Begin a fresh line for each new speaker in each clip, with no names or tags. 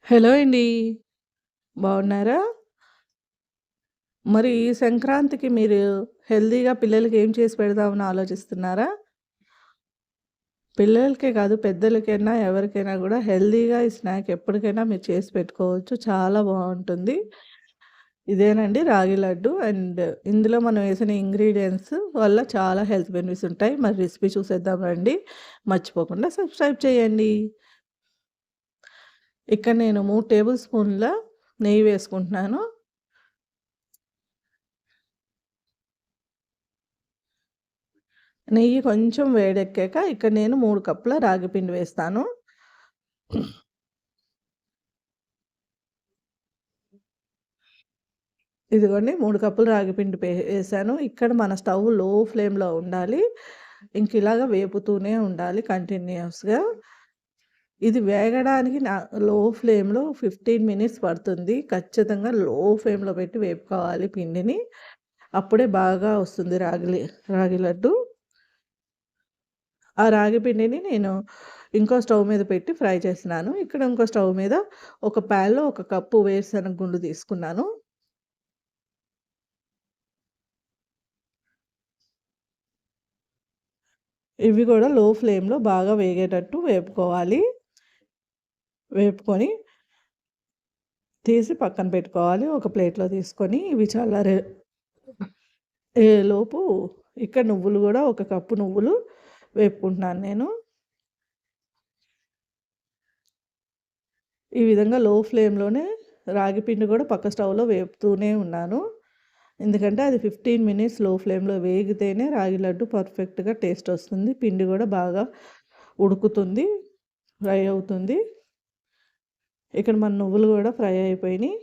Hello అండి. బాగున్నారా? మరి ఈ సంక్రాంతికి మీరు హెల్తీగా పిల్లలకి ఏం చేసి పెడదామని ఆలోచిస్తున్నారా? పిల్లలకే కాదు పెద్దలకైనా, ఎవరికైనా గూడా హెల్తీగా ఈ స్నాక్ ఎప్పటికైనా మీరు చేసి పెట్టుకోవచ్చు. చాలా బావుంటుంది. ఇదేనండి రాగి లడ్డు అండ్ ఇందులో మనం వేసిన ఇంగ్రీడియెంట్స్ వల్ల చాలా హెల్త్ బెనిఫిట్స్ ఉంటాయి. మరి రెసిపీ చూసేద్దాం రండి. మర్చిపోకుండా సబ్స్క్రైబ్ చేయండి. ఇక్కడ నేను 3 టేబుల్ స్పూన్ల నెయ్యి వేసుకుంటున్నాను. నెయ్యి కొంచెం వేడెక్కాక ఇక్కడ నేను 3 కప్పుల రాగి పిండి వేస్తాను. ఇదిగోండి 3 కప్పులు రాగి పిండి వేసాను. ఇక్కడ మన స్టవ్ లో ఫ్లేమ్‌లో ఉండాలి. ఇంక ఇలాగ వేపుతూనే ఉండాలి కంటిన్యూయస్‌గా. ఇది వేగడానికి లో ఫ్లేమ్‌లో 15 మినిట్స్ పడుతుంది. ఖచ్చితంగా లో ఫ్లేమ్‌లో పెట్టి వేపుకోవాలి పిండిని. అప్పుడే బాగా వస్తుంది రాగి లడ్డు. ఆ రాగి పిండిని నేను ఇంకో స్టవ్ మీద పెట్టి ఫ్రై చేస్తున్నాను. ఇక్కడ ఇంకో స్టవ్ మీద ఒక ప్యాన్‌లో ఒక కప్పు వేరుశనగ గుండ్లు తీసుకున్నాను. ఇవి గూడా లో ఫ్లేమ్‌లో బాగా వేగేటట్టు వేపుకోవాలి. వేపుకొని తీసి పక్కన పెట్టుకోవాలి. ఒక ప్లేట్‌లో తీసుకొని ఇవి చల్లారే లోపు ఇక్కడ నువ్వులు గూడా ఒక కప్పు నువ్వులు వేపుకుంటున్నాను నేను. ఈ విధంగా లో ఫ్లేమ్‌లోనే రాగి పిండి గూడా పక్క స్టవ్‌లో వేపుతూనే ఉన్నాను. ఎందుకంటే అది 15 మినిట్స్ లో ఫ్లేమ్‌లో వేగితేనే రాగి లడ్డు పర్ఫెక్ట్‌గా టేస్ట్ వస్తుంది. పిండి గూడా బాగా ఉడుకుతుంది. ఫ్రై అవుతుంది. ఇక్కడ మన నువ్వులు గూడా ఫ్రై అయిపోయినియి.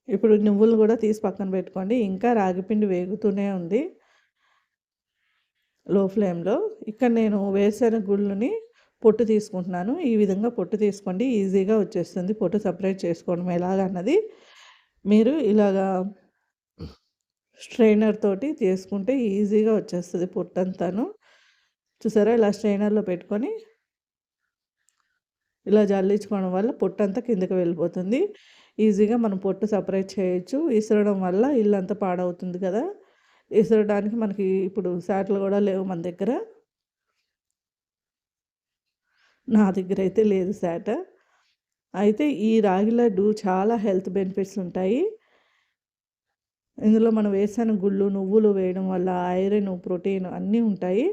ఇప్పుడు నువ్వులు గూడా తీసి పక్కన పెట్టుకోండి. ఇంకా రాగి పిండి వేగుతూనే ఉంది లో ఫ్లేమ్‌లో. ఇక్కడ నేను వేరుశెనగ గుళ్ళని పొట్టు తీసుకుంటున్నాను. ఈ విధంగా పొట్టు తీసుకోండి. ఈజీగా వచ్చేస్తుంది. పొట్టు సెపరేట్ చేసుకోవడం ఎలాగన్నది మీరు ఇలాగా స్ట్రెయినర్ తోటి చేసుకుంటే ఈజీగా వచ్చేస్తది పొట్టంతాను. చూసారా? ఇలా స్ట్రెయినర్‌లో పెట్టుకొని ఇలా జల్లించుకోవడం వల్ల పొట్టంతా కిందకి వెళ్ళిపోతుంది. ఈజీగా మనం పొట్టు సెపరేట్ చేయొచ్చు. ఇసరడం వల్ల ఇల్లంతా పాడవుతుంది కదా! ఇసరడానికి మనకి ఇప్పుడు సాట్లు గూడా లేవు మన దగ్గర. నా దగ్గరైతే లేదు సాట. అయితే ఈ రాగి లడ్డు చాలా హెల్త్ బెనిఫిట్స్ ఉంటాయి. ఇందులో మనం వేరుశెనగ గుళ్ళు, నువ్వులు వేయడం వల్ల ఐరన్, ప్రోటీన్ అన్నీ ఉంటాయి.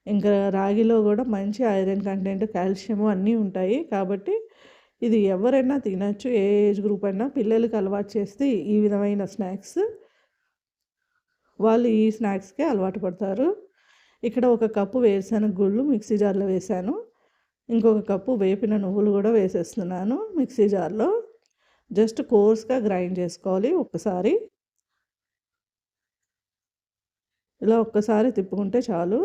ఇంకా రాగిలో గూడా మంచి ఐరన్ కంటెంట్, కాల్షియము అన్నీ ఉంటాయి. కాబట్టి ఇది ఎవరైనా తినొచ్చు. ఏ ఏజ్ గ్రూప్ అయినా పిల్లలకి అలవాటు చేస్తే ఈ విధమైన స్నాక్స్ వాళ్ళు ఈ స్నాక్స్‌కే అలవాటు పడతారు. ఇక్కడ ఒక కప్పు వేరుశెనగ గుళ్ళు మిక్సీ జార్‌లో వేశాను. ఇంకొక కప్పు వేపిన నువ్వులు గూడా వేసేస్తున్నాను మిక్సీ జార్‌లో. జస్ట్ కోర్స్‌గా గ్రైండ్ చేసుకోవాలి ఒక్కసారి. ఇలా ఒక్కసారి తిప్పుకుంటే చాలు.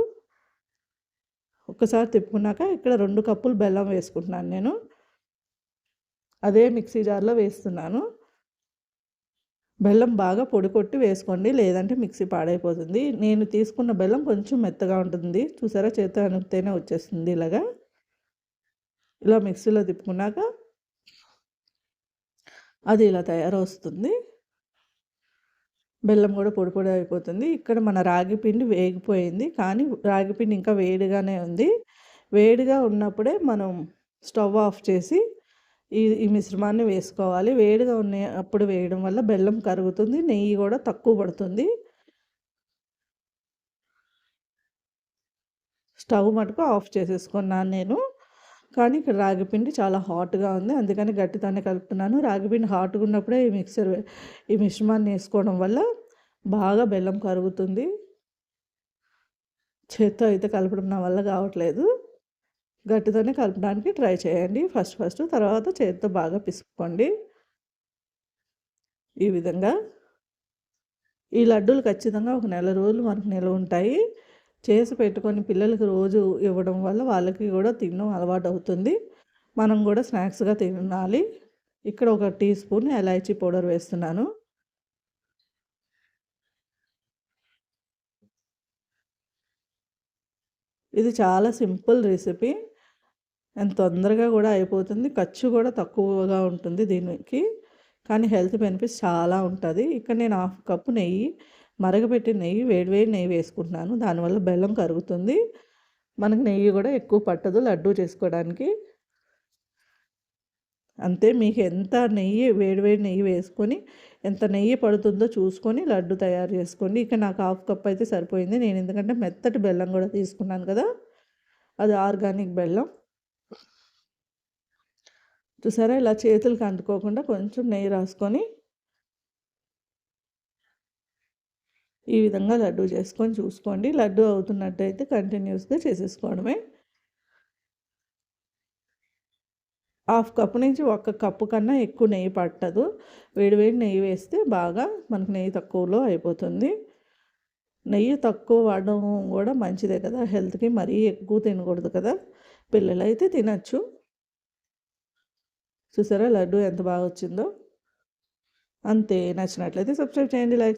ఒక్కసారి తిప్పుకున్నాక ఇక్కడ 2 కప్పులు బెల్లం వేసుకుంటున్నాను నేను. అదే మిక్సీ జార్‌లో వేస్తున్నాను. బెల్లం బాగా పొడి కొట్టి వేసుకోండి. లేదంటే మిక్సీ పాడైపోతుంది. నేను తీసుకున్న బెల్లం కొంచెం మెత్తగా ఉంటుంది. చూసారా? చేత్తో అనిపితేనే వచ్చేస్తుంది ఇలాగా. ఇలా మిక్సీలో తిప్పుకున్నాక అది ఇలా తయారొస్తుంది. బెల్లం గూడా పొడి పొడి అయిపోతుంది. ఇక్కడ మన రాగి పిండి వేగిపోయింది. కానీ రాగి పిండి ఇంకా వేడిగానే ఉంది. వేడిగా ఉన్నప్పుడే మనం స్టవ్ ఆఫ్ చేసి ఈ మిశ్రమాన్ని వేసుకోవాలి. వేడిగా అప్పుడు వేయడం వల్ల బెల్లం కరుగుతుంది. నెయ్యి గూడా తక్కువ పడుతుంది. స్టవ్ మటుకు ఆఫ్ చేసేసుకున్నాను నేను. కానీ ఇక్కడ రాగి పిండి చాలా హాట్‌గా ఉంది. అందుకని గట్టితోనే కలుపుతున్నాను. రాగి పిండి హాట్‌గా ఉన్నప్పుడే ఈ మిశ్రమాన్ని ఏసుకోవడం వల్ల బాగా బెల్లం కరుగుతుంది. చేత్తో అయితే కలపడం నా వల్ల కావట్లేదు. గట్టితోనే కలపడానికి ట్రై చేయండి ఫస్ట్. తర్వాత చేత్తో బాగా పిసుక్కోండి. ఈ విధంగా. ఈ లడ్డూలు ఖచ్చితంగా ఒక నెల రోజులు మనకు నిలవుంటాయి. చేసి పెట్టుకొని పిల్లలకి రోజు ఇవ్వడం వల్ల వాళ్ళకి గూడా తినడం అలవాటవుతుంది. మనం గూడా స్నాక్స్‌గా తినాలి. ఇక్కడ ఒక టీ స్పూన్ ఎలాచీ పౌడర్ వేస్తున్నాను. ఇది చాలా సింపుల్ రెసిపీ. అండ్ తొందరగా కూడా అయిపోతుంది. ఖర్చు కూడా తక్కువగా ఉంటుంది దీనికి. కానీ హెల్త్ బెనిఫిట్స్ చాలా ఉంటది. ఇక్కడ నేను హాఫ్ కప్పు నెయ్యి, మరగపెట్టిన నెయ్యి, వేడి వేడి నెయ్యి వేసుకుంటున్నాను. దానివల్ల బెల్లం కరుగుతుంది. మనకు నెయ్యి కూడా ఎక్కువ పట్టదు లడ్డూ చేసుకోవడానికి. అంతే, మీకు ఎంత నెయ్యి, వేడి వేడి నెయ్యి వేసుకొని ఎంత నెయ్యి పడుతుందో చూసుకొని లడ్డు తయారు చేసుకోండి. ఇక నాకు హాఫ్ కప్ అయితే సరిపోయింది. నేను ఎందుకంటే మెత్తటి బెల్లం కూడా తీసుకున్నాను కదా, అది ఆర్గానిక్ బెల్లం. చూసారా, ఇలా చేతులకు అంటుకోకుండా కొంచెం నెయ్యి రాసుకొని ఈ విధంగా లడ్డు చేసుకొని చూసుకోండి. లడ్డు అవుతున్నట్టయితే కంటిన్యూస్గా చేసేసుకోవడమే. హాఫ్ కప్ నుంచి 1 కప్పు కన్నా ఎక్కువ నెయ్యి పట్టదు. వేడి వేడి నెయ్యి వేస్తే బాగా మనకు నెయ్యి తక్కువలో అయిపోతుంది. నెయ్యి తక్కువ వాడడం కూడా మంచిదే కదా హెల్త్కి. మరీ ఎక్కువ తినకూడదు కదా, పిల్లలైతే తినచ్చు. చూసారా లడ్డు ఎంత బాగా వచ్చిందో. అంతే, నచ్చినట్లయితే సబ్స్క్రైబ్ చేయండి, లైక్